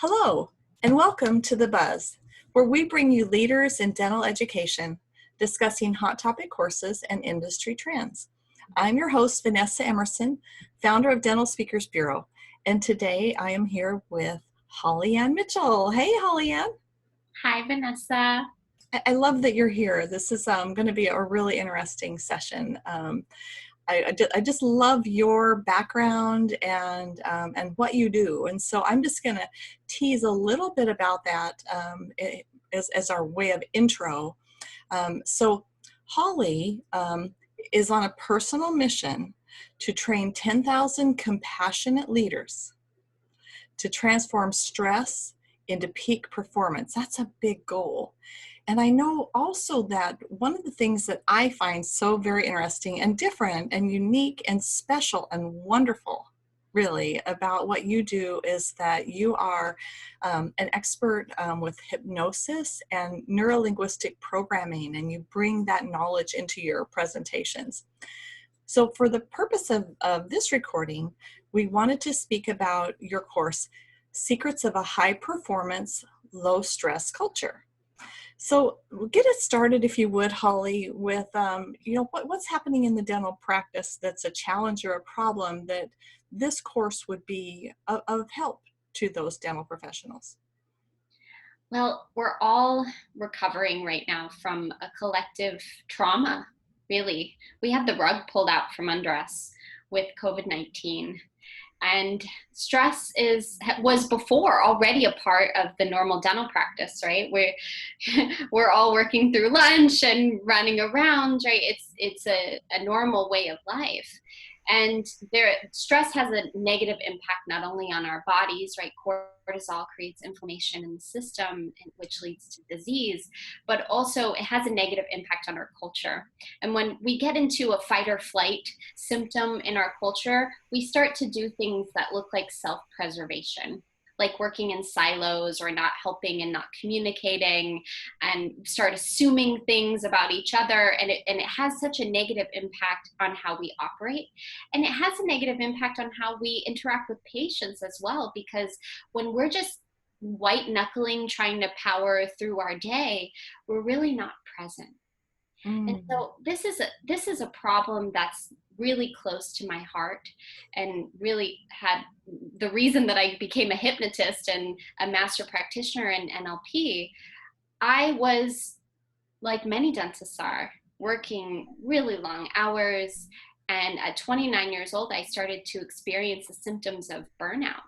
Hello, and welcome to The Buzz, where we bring you leaders in dental education, discussing hot topic courses and industry trends. I'm your host, Vanessa Emerson, founder of Dental Speakers Bureau, and today I am here with Holly Ann Mitchell. Hey, Holly Ann. Hi, Vanessa. I love that you're here. This is going to be a really interesting session. I just love your background and what you do. And so I'm just going to tease a little bit about that as our way of intro. So Holly is on a personal mission to train 10,000 compassionate leaders to transform stress into peak performance. That's a big goal. And I know also that one of the things that I find so very interesting and different and unique and special and wonderful, really, about what you do is that you are an expert with hypnosis and neurolinguistic programming, and you bring that knowledge into your presentations. So for the purpose of this recording, we wanted to speak about your course, Secrets of a High Performance, Low Stress Culture. So get us started, if you would, Holly, with what's happening in the dental practice that's a challenge or a problem that this course would be of help to those dental professionals. Well, we're all recovering right now from a collective trauma, really. We had the rug pulled out from under us with COVID-19. And stress was before already a part of the normal dental practice, right? We're all working through lunch and running around, right? It's a normal way of life. And stress has a negative impact not only on our bodies, right? Cortisol creates inflammation in the system, which leads to disease, but also it has a negative impact on our culture. And when we get into a fight or flight symptom in our culture, we start to do things that look like self-preservation, like working in silos or not helping and not communicating, and start assuming things about each other. And it has such a negative impact on how we operate. And it has a negative impact on how we interact with patients as well, because when we're just white knuckling, trying to power through our day, we're really not present. And so this is a problem that's really close to my heart, and really had the reason that I became a hypnotist and a master practitioner in NLP. I was, like many dentists are, working really long hours. And at 29 years old, I started to experience the symptoms of burnout,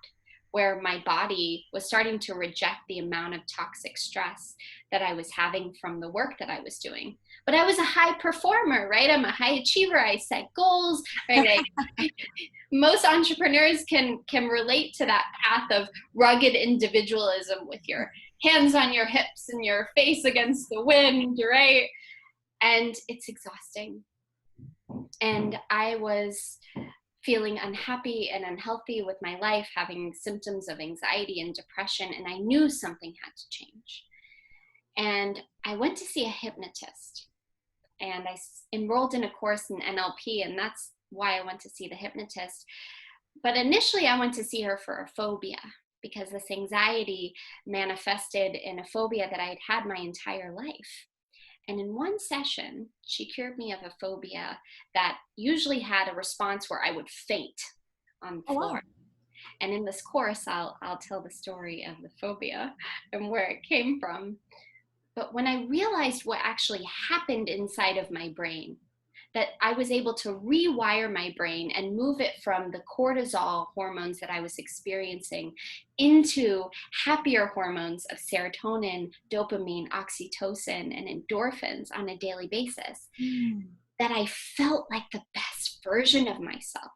where my body was starting to reject the amount of toxic stress that I was having from the work that I was doing. But I was a high performer, right? I'm a high achiever. I set goals, right? Most entrepreneurs can relate to that path of rugged individualism with your hands on your hips and your face against the wind, right? And it's exhausting. And I was feeling unhappy and unhealthy with my life, having symptoms of anxiety and depression, and I knew something had to change. And I went to see a hypnotist, and I enrolled in a course in NLP, and that's why I went to see the hypnotist. But initially I went to see her for a phobia, because this anxiety manifested in a phobia that I had had my entire life. And in one session, she cured me of a phobia that usually had a response where I would faint on the floor. Wow. And in this course, I'll tell the story of the phobia and where it came from. But when I realized what actually happened inside of my brain, that I was able to rewire my brain and move it from the cortisol hormones that I was experiencing into happier hormones of serotonin, dopamine, oxytocin, and endorphins on a daily basis, that I felt like the best version of myself,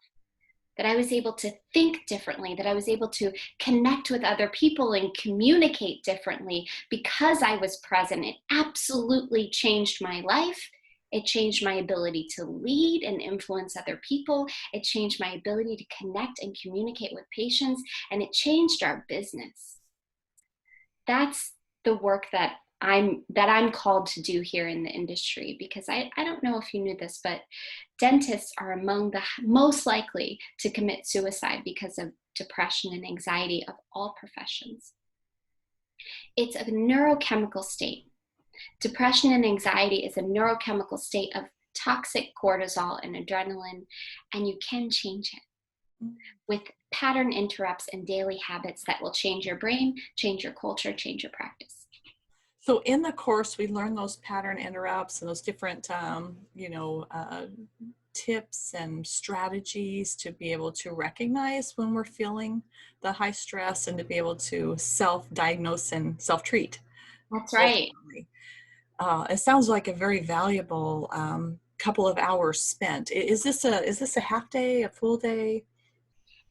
that I was able to think differently, that I was able to connect with other people and communicate differently because I was present. It absolutely changed my life. It changed my ability to lead and influence other people. It changed my ability to connect and communicate with patients, and it changed our business. That's the work that I'm called to do here in the industry, because I don't know if you knew this, but dentists are among the most likely to commit suicide because of depression and anxiety of all professions. It's a neurochemical state. Depression and anxiety is a neurochemical state of toxic cortisol and adrenaline, and you can change it with pattern interrupts and daily habits that will change your brain, change your culture, change your practice. So in the course, we learn those pattern interrupts and those different, tips and strategies to be able to recognize when we're feeling the high stress and to be able to self-diagnose and self-treat. That's right. Ultimately. It sounds like a very valuable couple of hours spent. Is this a half day, a full day?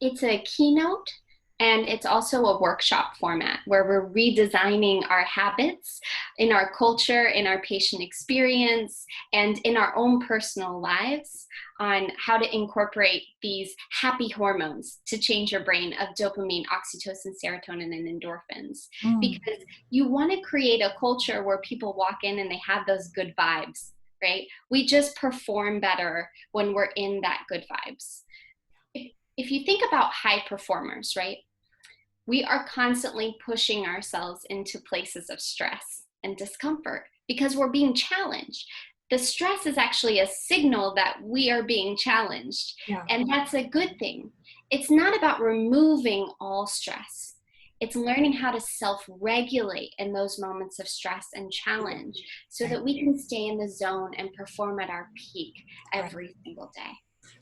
It's a keynote and it's also a workshop format where we're redesigning our habits in our culture, in our patient experience, and in our own personal lives on how to incorporate these happy hormones to change your brain of dopamine, oxytocin, serotonin, and endorphins. Mm, Because you want to create a culture where people walk in and they have those good vibes, right? We just perform better when we're in that good vibes. If you think about high performers, right? We are constantly pushing ourselves into places of stress and discomfort because we're being challenged. The stress is actually a signal that we are being challenged, yeah, and that's a good thing. It's not about removing all stress. It's learning how to self regulate in those moments of stress and challenge so right, that we can stay in the zone and perform at our peak right. every single day.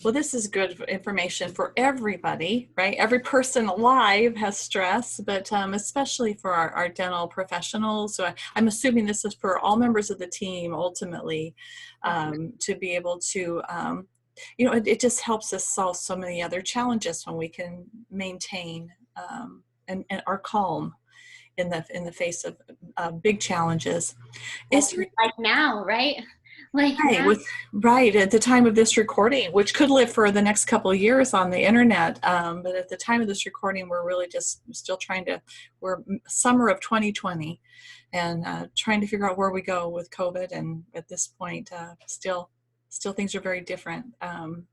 Well, this is good information for everybody, right? Every person alive has stress, but especially for our dental professionals. So I'm assuming this is for all members of the team ultimately, Definitely. to be able to, it just helps us solve so many other challenges when we can maintain and are calm in the face of big challenges. Is That's there like now, right? Like Right, now. right at the time of this recording, which could live for the next couple of years on the internet, but at the time of this recording, we're really just still we're summer of 2020, and trying to figure out where we go with COVID. And at this point, still things are very different than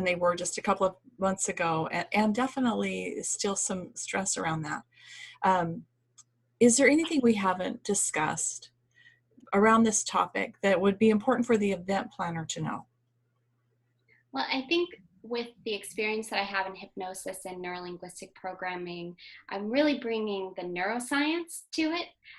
they were just a couple of months ago, and definitely still some stress around that. Um, is there anything we haven't discussed around this topic that would be important for the event planner to know? Well, I think with the experience that I have in hypnosis and neurolinguistic programming, I'm really bringing the neuroscience to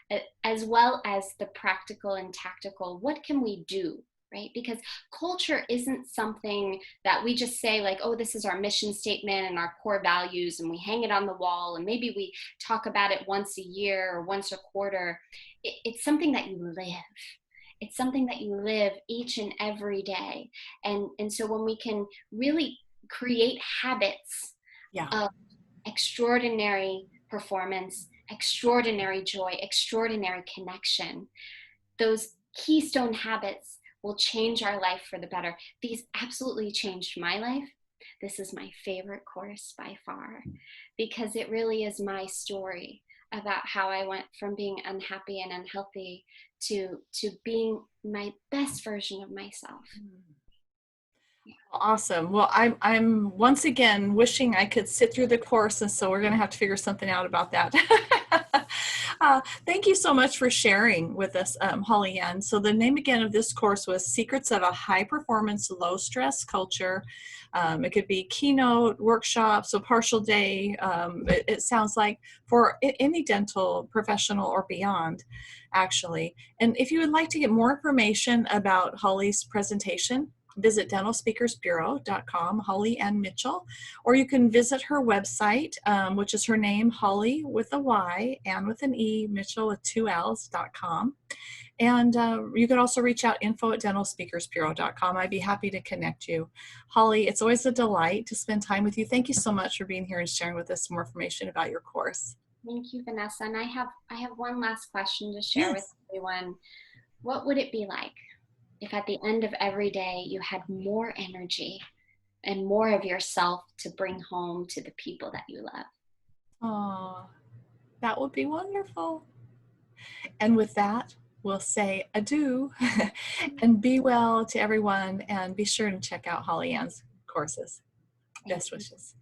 it, as well as the practical and tactical. What can we do? Right? Because culture isn't something that we just say, like, oh, this is our mission statement and our core values, and we hang it on the wall, and maybe we talk about it once a year or once a quarter. It's something that you live. It's something that you live each and every day. And so when we can really create habits Yeah. of extraordinary performance, extraordinary joy, extraordinary connection, those keystone habits will change our life for the better. These absolutely changed my life. This is my favorite course by far because it really is my story about how I went from being unhappy and unhealthy to being my best version of myself. Yeah. Awesome. Well, I'm once again wishing I could sit through the course, and so we're going to have to figure something out about that. Thank you so much for sharing with us, Holly Ann. So the name again of this course was Secrets of a High Performance Low Stress Culture. It could be keynote, workshop, so partial day. It sounds like for any dental professional or beyond, actually. And if you would like to get more information about Holly's presentation, visit dentalspeakersbureau.com, Holly Ann Mitchell, or you can visit her website, which is her name, Holly with a Y, Ann with an E, Mitchell with 2 L's.com. And you can also reach out, info@dentalspeakersbureau.com. I'd be happy to connect you. Holly, it's always a delight to spend time with you. Thank you so much for being here and sharing with us more information about your course. Thank you, Vanessa. And I have one last question to share with Yes. everyone. What would it be like if at the end of every day you had more energy and more of yourself to bring home to the people that you love? Oh, that would be wonderful. And with that, we'll say adieu and be well to everyone, and be sure to check out Holly Ann's courses. Thank Best you. wishes.